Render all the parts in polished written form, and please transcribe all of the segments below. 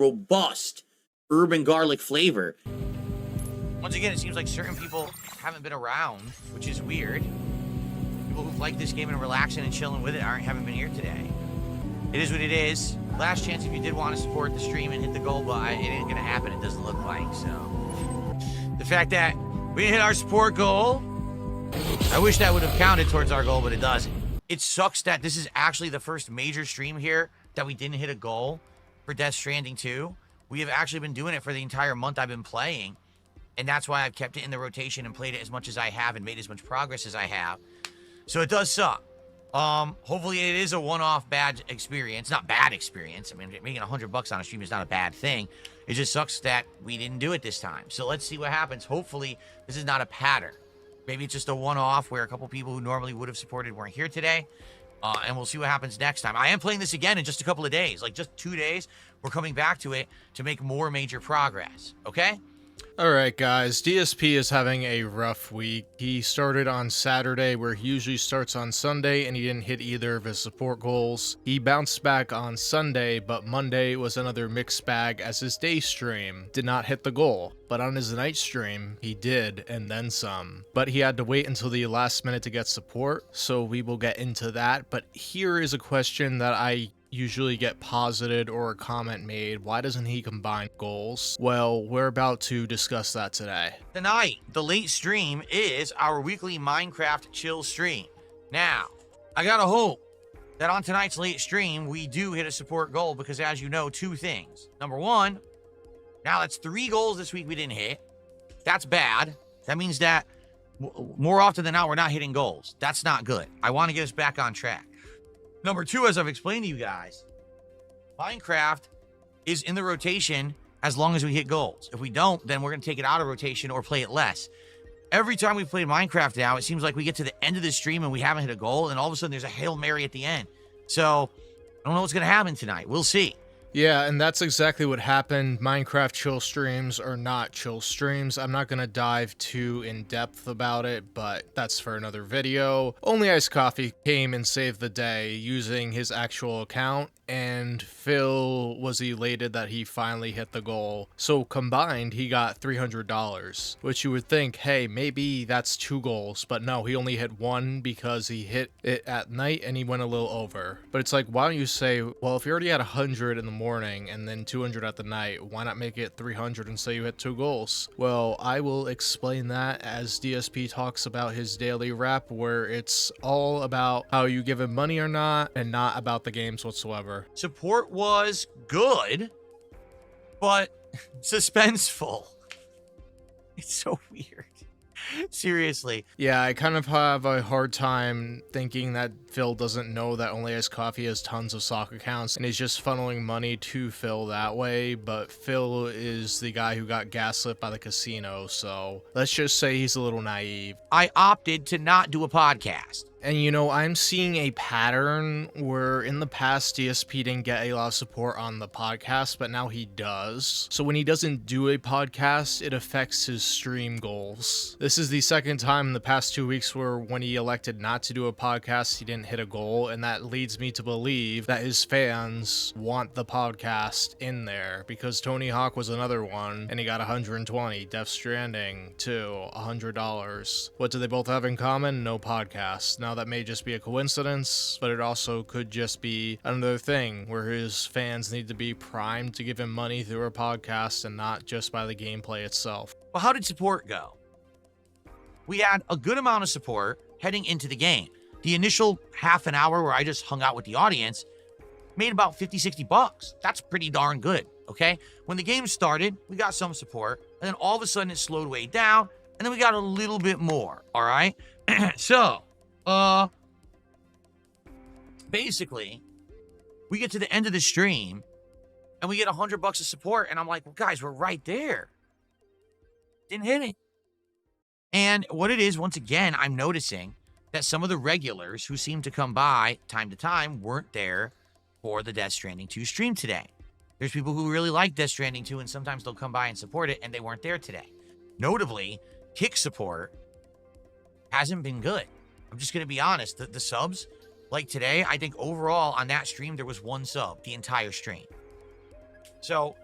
robust urban garlic flavor. Once again, it seems like certain people haven't been around, which is weird. People who've liked this game and are relaxing and chilling with it haven't been here today. It is what it is. Last chance if you did want to support the stream and hit the goal button, it ain't gonna happen. It doesn't look like. So the fact that we didn't hit our support goal, I wish that would have counted towards our goal, but it doesn't. It sucks that this is actually the first major stream here that we didn't hit a goal for Death Stranding 2. We have actually been doing it for the entire month I've been playing, and that's why I've kept it in the rotation and played it as much as I have and made as much progress as I have. So it does suck. Hopefully it is a one-off bad experience. Not bad experience. I mean, making $100 on a stream is not a bad thing. It just sucks that we didn't do it this time. So let's see what happens. Hopefully this is not a pattern. Maybe it's just a one-off where a couple people who normally would have supported weren't here today. And we'll see what happens next time. I am playing this again in just a couple of days. Like, just 2 days. We're coming back to it to make more major progress. Okay? Alright guys, DSP is having a rough week. He started on Saturday where he usually starts on Sunday and he didn't hit either of his support goals. He bounced back on Sunday, but Monday was another mixed bag as his day stream did not hit the goal. But on his night stream, he did, and then some. But he had to wait until the last minute to get support, so we will get into that. But here is a question that I usually get posited or a comment made. Why doesn't he combine goals? Well, we're about to discuss that today. Tonight, the late stream is our weekly Minecraft chill stream. Now, I gotta hope that on tonight's late stream, we do hit a support goal because, as you know, 2 things. Number 1, now that's 3 goals this week we didn't hit. That's bad. That means that more often than not, we're not hitting goals. That's not good. I want to get us back on track. Number 2, as I've explained to you guys, Minecraft is in the rotation as long as we hit goals. If we don't, then we're going to take it out of rotation or play it less. Every time we've played Minecraft now, it seems like we get to the end of the stream and we haven't hit a goal, and all of a sudden there's a Hail Mary at the end. So I don't know what's going to happen tonight. We'll see. Yeah, and that's exactly what happened. Minecraft chill streams are not chill streams. I'm not going to dive too in depth about it, but that's for another video. Only Iced Coffee came and saved the day using his actual account, and Phil was elated that he finally hit the goal. So combined, he got $300, which you would think, hey, maybe that's 2 goals, but no, he only hit 1 because he hit it at night and he went a little over. But it's like, why don't you say, well, if you already had 100 in the morning and then 200 at the night, why not make it 300 and say you hit 2 goals? Well, I will explain that as DSP talks about his daily wrap, where it's all about how you give him money or not, and not about the games whatsoever. Support was good, but suspenseful. It's so weird. Seriously. Yeah, I kind of have a hard time thinking that Phil doesn't know that Only Iced Coffee has tons of sock accounts and he's just funneling money to Phil that way, but Phil is the guy who got gaslit by the casino, so let's just say he's a little naive. I opted to not do a podcast. And you know, I'm seeing a pattern where in the past DSP didn't get a lot of support on the podcast, but now he does. So when he doesn't do a podcast, it affects his stream goals. This is the second time in the past 2 weeks where when he elected not to do a podcast, he didn't hit a goal, and that leads me to believe that his fans want the podcast in there, because Tony Hawk was another one, and he got 120. Death Stranding, too, $100. What do they both have in common? No podcast. Now that may just be a coincidence, but it also could just be another thing where his fans need to be primed to give him money through a podcast and not just by the gameplay itself. Well, how did support go? We had a good amount of support heading into the game. The initial half an hour where I just hung out with the audience made about $50-$60. That's pretty darn good, okay? When the game started, we got some support, and then all of a sudden it slowed way down, and then we got a little bit more, all right? So, basically, we get to the end of the stream and we get $100 of support, and I'm like, well, guys, we're right there. Didn't hit it. And what it is, once again, I'm noticing that some of the regulars who seem to come by time to time weren't there for the Death Stranding 2 stream today. There's people who really like Death Stranding 2, and sometimes they'll come by and support it, and they weren't there today. Notably, kick support hasn't been good. I'm just going to be honest. The subs, like today, I think overall on that stream, there was 1 sub the entire stream. So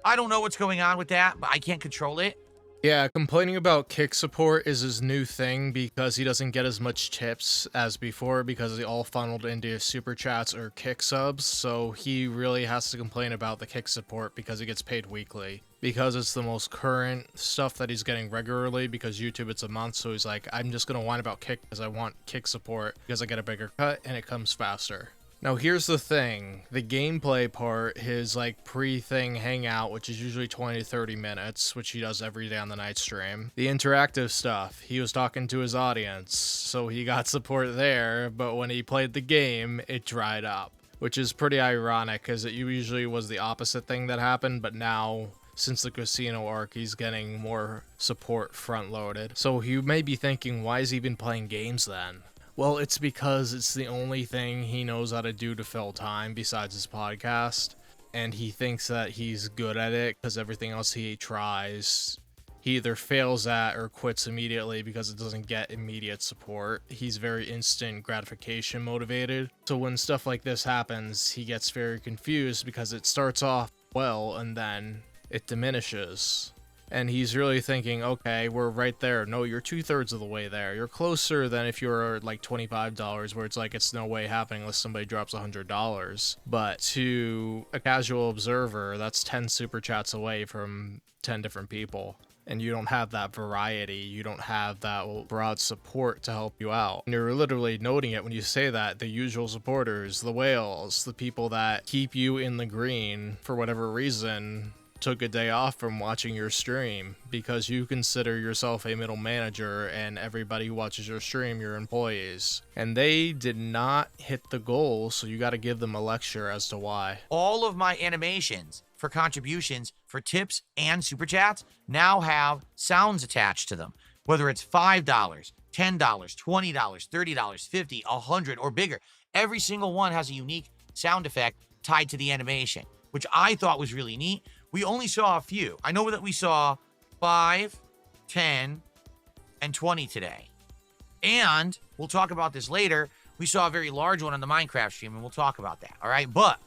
I don't know what's going on with that, but I can't control it. Yeah, complaining about kick support is his new thing because he doesn't get as much tips as before because they all funneled into his super chats or kick subs, so he really has to complain about the kick support because he gets paid weekly. Because it's the most current stuff that he's getting regularly because YouTube it's a month, so he's like, I'm just gonna whine about kick because I want kick support because I get a bigger cut and it comes faster. Now here's the thing, the gameplay part, his like pre-thing hangout, which is usually 20 to 30 minutes, which he does every day on the night stream. The interactive stuff, he was talking to his audience, so he got support there, but when he played the game, it dried up. Which is pretty ironic, because it usually was the opposite thing that happened, but now, since the casino arc, he's getting more support front-loaded. So you may be thinking, why is he even playing games then? Well, it's because it's the only thing he knows how to do to fill time besides his podcast, and he thinks that he's good at it because everything else he tries, he either fails at or quits immediately because it doesn't get immediate support. He's very instant gratification motivated, so when stuff like this happens, he gets very confused because it starts off well and then it diminishes. And he's really thinking, okay, we're right there. No, you're 2/3 of the way there. You're closer than if you're like $25, where it's like, it's no way happening unless somebody drops $100. But to a casual observer, that's 10 super chats away from 10 different people. And you don't have that variety. You don't have that broad support to help you out. And you're literally noting it when you say that. The usual supporters, the whales, the people that keep you in the green for whatever reason, took a day off from watching your stream because you consider yourself a middle manager and everybody who watches your stream your employees, and they did not hit the goal, so you got to give them a lecture as to why. All of my animations for contributions for tips and super chats now have sounds attached to them, whether it's $5, $10, $20, $30, $50, $100 or bigger. Every single one has a unique sound effect tied to the animation, which I thought was really neat. We only saw a few. I know that we saw 5, 10, and 20 today. And we'll talk about this later. We saw a very large one on the Minecraft stream, and we'll talk about that. All right? But,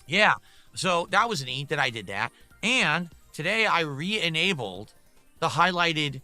yeah. So that was neat that I did that. And today I re-enabled the highlighted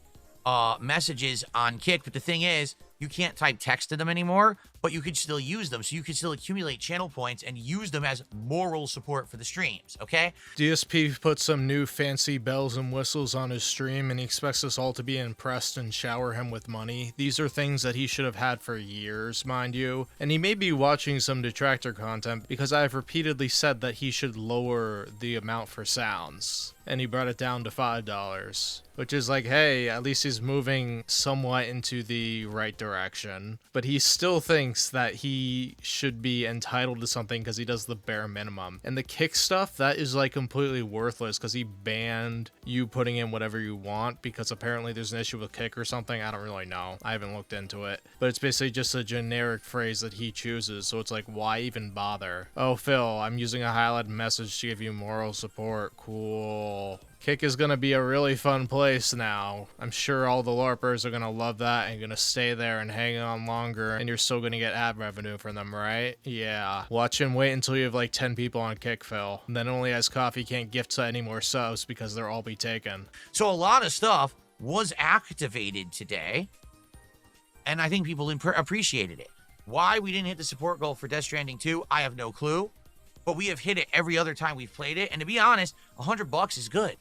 messages on Kick. But the thing is, you can't type text to them anymore, but you could still use them. So you could still accumulate channel points and use them as moral support for the streams, okay? DSP put some new fancy bells and whistles on his stream, and he expects us all to be impressed and shower him with money. These are things that he should have had for years, mind you. And he may be watching some detractor content because I have repeatedly said that he should lower the amount for sounds. And he brought it down to $5, which is like, hey, at least he's moving somewhat into the right direction. But he still thinks that he should be entitled to something because he does the bare minimum. And the kick stuff, that is like completely worthless because he banned you putting in whatever you want because apparently there's an issue with kick or something. I don't really know. I haven't looked into it. But it's basically just a generic phrase that he chooses. So it's like, why even bother? Oh, Phil, I'm using a highlighted message to give you moral support. Cool. Kick is going to be a really fun place now. I'm sure all the LARPers are going to love that and going to stay there and hang on longer, and you're still going to get ad revenue from them, right? Yeah. Watch and wait until you have like 10 people on Kick, Phil. And then only Ice Coffee can't gift any more subs because they'll all be taken. So a lot of stuff was activated today, and I think people appreciated it. Why we didn't hit the support goal for Death Stranding 2, I have no clue. But we have hit it every other time we've played it. And to be honest, $100 is good.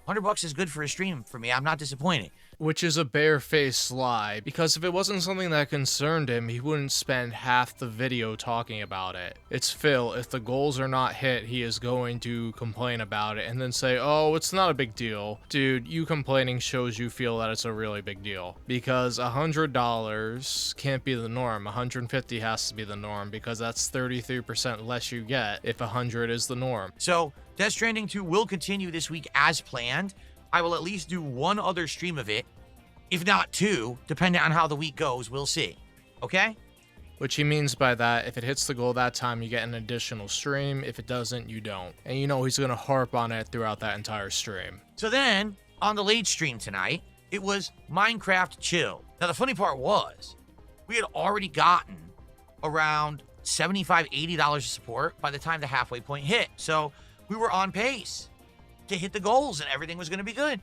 $100 is good for a stream for me. I'm not disappointed. Which is a barefaced lie, because if it wasn't something that concerned him, he wouldn't spend half the video talking about it. It's Phil. If the goals are not hit, he is going to complain about it and then say, oh, it's not a big deal. Dude, you complaining shows you feel that it's a really big deal. Because $100 can't be the norm. $150 has to be the norm, because that's 33% less you get if 100 is the norm. So, Death Stranding 2 will continue this week as planned. I will at least do one other stream of it, if not two, depending on how the week goes. We'll see. Okay? Which he means by that, if it hits the goal that time, you get an additional stream. If it doesn't, you don't. And you know he's going to harp on it throughout that entire stream. So then, on the late stream tonight, it was Minecraft Chill. Now, the funny part was, we had already gotten around $75, $80 of support by the time the halfway point hit. So, we were on pace. to hit the goals and everything was going to be good.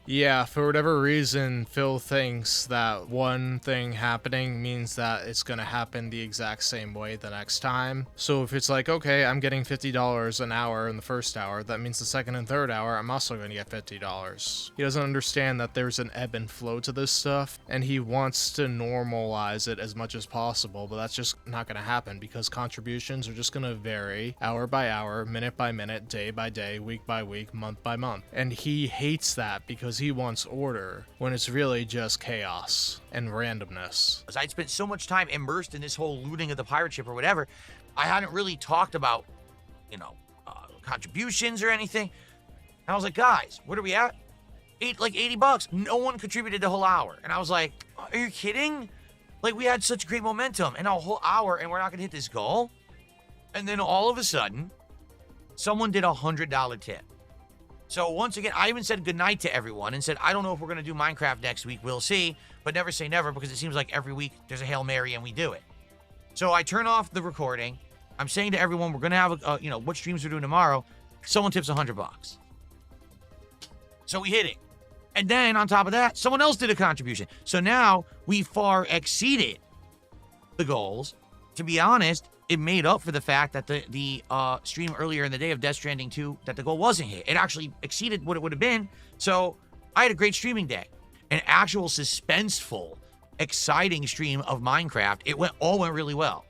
Yeah, for whatever reason, Phil thinks that one thing happening means that it's gonna happen the exact same way the next time. So if it's like, okay, I'm getting $50 an hour in the first hour, that means the second and third hour, I'm also gonna get $50. He doesn't understand that there's an ebb and flow to this stuff, and he wants to normalize it as much as possible, but that's just not gonna happen because contributions are just gonna vary hour by hour, minute by minute, day by day, week by week, month by month. And he hates that because he wants order when it's really just chaos and randomness. I'd spent so much time immersed in this whole looting of the pirate ship or whatever, I hadn't really talked about, contributions or anything. And I was like, guys, what are we at? Like $80. No one contributed the whole hour. And I was like, are you kidding? Like, we had such great momentum in a whole hour and we're not gonna hit this goal? And then all of a sudden, someone did $100 tip. So once again, I even said goodnight to everyone and said, I don't know if we're going to do Minecraft next week. We'll see, but never say never because it seems like every week there's a Hail Mary and we do it. So I turn off the recording. I'm saying to everyone, we're going to have, what streams we're doing tomorrow. Someone tips $100. So we hit it. And then on top of that, someone else did a contribution. So now we far exceeded the goals. To be honest, it made up for the fact that the stream earlier in the day of Death Stranding 2, that the goal wasn't hit. It actually exceeded what it would have been. So I had a great streaming day. An actual suspenseful, exciting stream of Minecraft. It all went really well.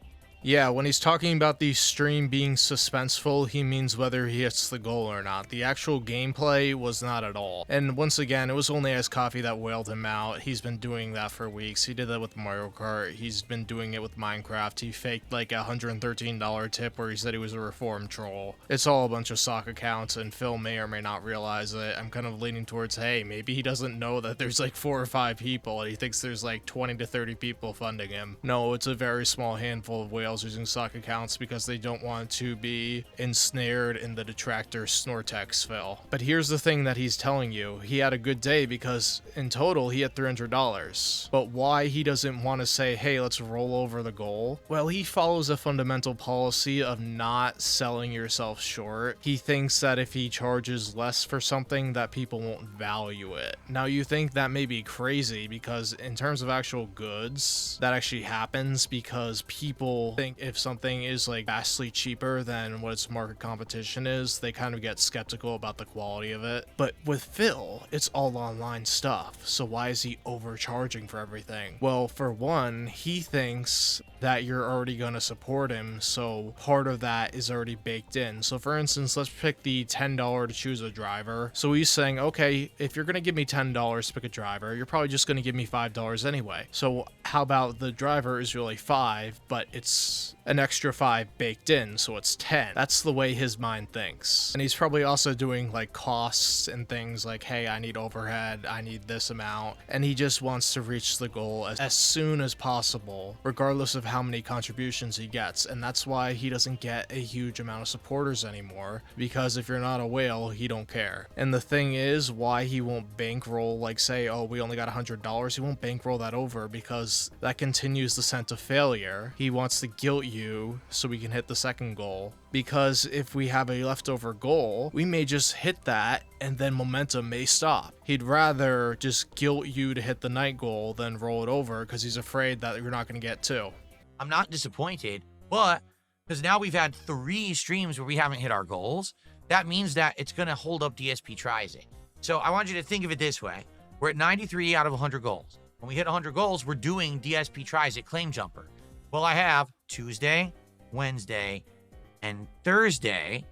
Yeah, when he's talking about the stream being suspenseful, he means whether he hits the goal or not. The actual gameplay was not at all. And once again, it was only Ice Coffee that wailed him out. He's been doing that for weeks. He did that with Mario Kart. He's been doing it with Minecraft. He faked like a $113 tip where he said he was a reform troll. It's all a bunch of sock accounts, and Phil may or may not realize it. I'm kind of leaning towards, hey, maybe he doesn't know that there's like 4 or 5 people, and he thinks there's like 20 to 30 people funding him. No, it's a very small handful of whales using sock accounts because they don't want to be ensnared in the detractor Snortex Phil. But here's the thing that he's telling you. He had a good day because in total he had $300. But why he doesn't want to say, hey, let's roll over the goal? Well, he follows a fundamental policy of not selling yourself short. He thinks that if he charges less for something that people won't value it. Now you think that may be crazy because in terms of actual goods, that actually happens because people think if something is like vastly cheaper than what its market competition is, they kind of get skeptical about the quality of it. But with Phil, it's all online stuff. So why is he overcharging for everything? Well, for one, he thinks that you're already going to support him, so part of that is already baked in. So for instance, let's pick the $10 to choose a driver. So he's saying, okay, if you're going to give me $10 to pick a driver, you're probably just going to give me $5 anyway. So how about the driver is really 5, but it's an extra 5 baked in, so it's 10. That's the way his mind thinks. And he's probably also doing like costs and things like, hey, I need overhead, I need this amount, and he just wants to reach the goal as soon as possible, regardless of how many contributions he gets. And that's why he doesn't get a huge amount of supporters anymore, because if you're not a whale, he don't care. And the thing is, why he won't bankroll, like say, oh, we only got $100, he won't bankroll that over because that continues the sense of failure. He wants to guilt you so we can hit the second goal, because if we have a leftover goal, we may just hit that and then momentum may stop. He'd rather just guilt you to hit the night goal than roll it over because he's afraid that you're not going to get 2. I'm not disappointed, but because now we've had 3 streams where we haven't hit our goals, that means that it's going to hold up DSP tries it. So I want you to think of it this way. We're at 93 out of 100 goals. When we hit 100 goals, we're doing DSP tries it claim jumper. Well, I have Tuesday, Wednesday, and Thursday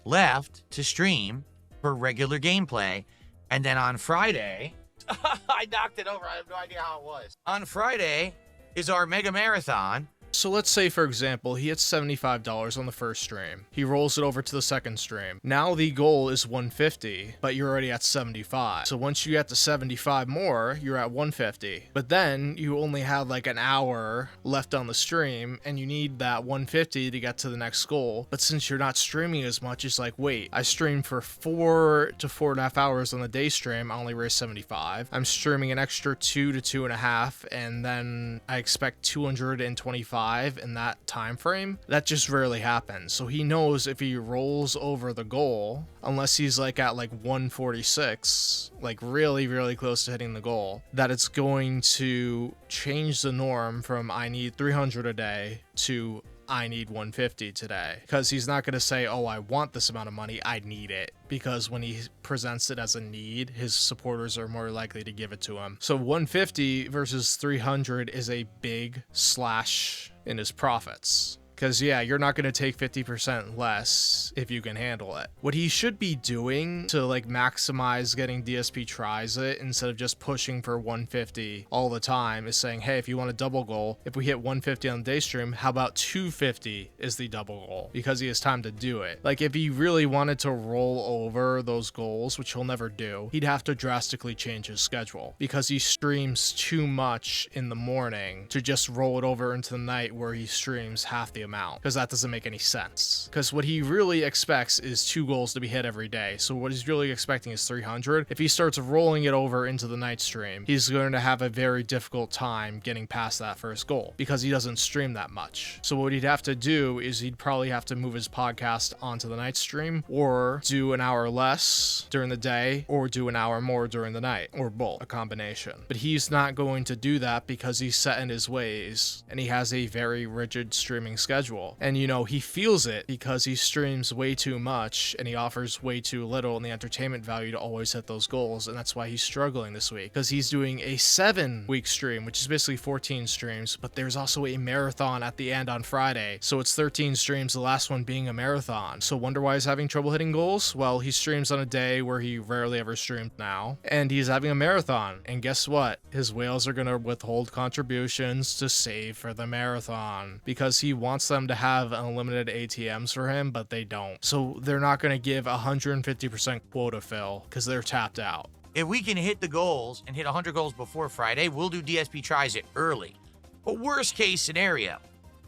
left to stream for regular gameplay. And then on Friday, I knocked it over. I have no idea how it was. On Friday is our mega marathon. So let's say, for example, he hits $75 on the first stream. He rolls it over to the second stream. Now the goal is 150, but you're already at 75. So once you get to 75 more, you're at 150. But then you only have like an hour left on the stream, and you need that 150 to get to the next goal. But since you're not streaming as much, it's like, wait, I streamed for 4 to 4.5 hours on the day stream. I only raised 75. I'm streaming an extra 2 to 2.5, and then I expect 225 145 in that time frame, that just rarely happens. So he knows if he rolls over the goal, unless he's like at like 146, like really, really close to hitting the goal, that it's going to change the norm from I need 300 a day to I need 150 today, because he's not going to say, oh, I want this amount of money, I need it, because when he presents it as a need, his supporters are more likely to give it to him. So 150 versus 300 is a big slash in his profits. Because, yeah, you're not going to take 50% less if you can handle it. What he should be doing to, like, maximize getting DSP tries it instead of just pushing for 150 all the time is saying, hey, if you want a double goal, if we hit 150 on the day stream, how about 250 is the double goal? Because he has time to do it. Like, if he really wanted to roll over those goals, which he'll never do, he'd have to drastically change his schedule because he streams too much in the morning to just roll it over into the night where he streams half the amount, because that doesn't make any sense. Because what he really expects is 2 goals to be hit every day. So what he's really expecting is 300. If he starts rolling it over into the night stream, he's going to have a very difficult time getting past that first goal because he doesn't stream that much. So what he'd have to do is he'd probably have to move his podcast onto the night stream, or do an hour less during the day, or do an hour more during the night, or both, a combination. But he's not going to do that because he's set in his ways and he has a very rigid streaming schedule. And you know, he feels it because he streams way too much and he offers way too little in the entertainment value to always hit those goals, and that's why he's struggling this week, because he's doing a 7-week stream, which is basically 14 streams, but there's also a marathon at the end on Friday, so it's 13 streams, the last one being a marathon. So wonder why he's having trouble hitting goals? Well, he streams on a day where he rarely ever streamed now, and he's having a marathon, and guess what? His whales are gonna withhold contributions to save for the marathon because he wants them to have unlimited ATMs for him, but they don't. So they're not going to give 150% quota fill because they're tapped out. If we can hit the goals and hit 100 goals before Friday, we'll do DSP tries it early. But worst case scenario,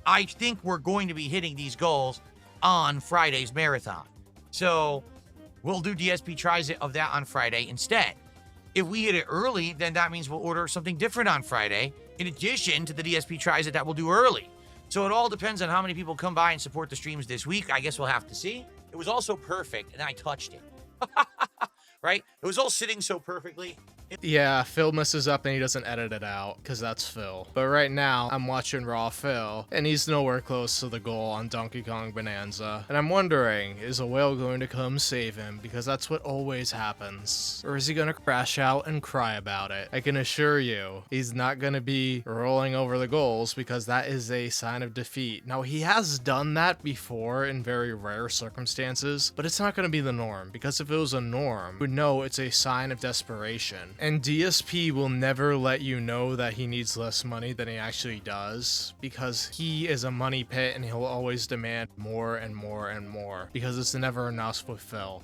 I think we're going to be hitting these goals on Friday's marathon. So we'll do DSP tries it of that on Friday instead. If we hit it early, then that means we'll order something different on Friday, in addition to the DSP tries it that we'll do early. So it all depends on how many people come by and support the streams this week. I guess we'll have to see. It was also perfect, and I touched it. Right? It was all sitting so perfectly. Yeah, Phil messes up and he doesn't edit it out, because that's Phil. But right now, I'm watching Raw Phil, and he's nowhere close to the goal on Donkey Kong Bonanza. And I'm wondering, is a whale going to come save him? Because that's what always happens. Or is he going to crash out and cry about it? I can assure you, he's not going to be rolling over the goals, because that is a sign of defeat. Now, he has done that before in very rare circumstances, but it's not going to be the norm, because if it was a norm, we'd know it's a sign of desperation. And DSP will never let you know that he needs less money than he actually does, because he is a money pit and he'll always demand more and more and more, because it's never enough with Phil.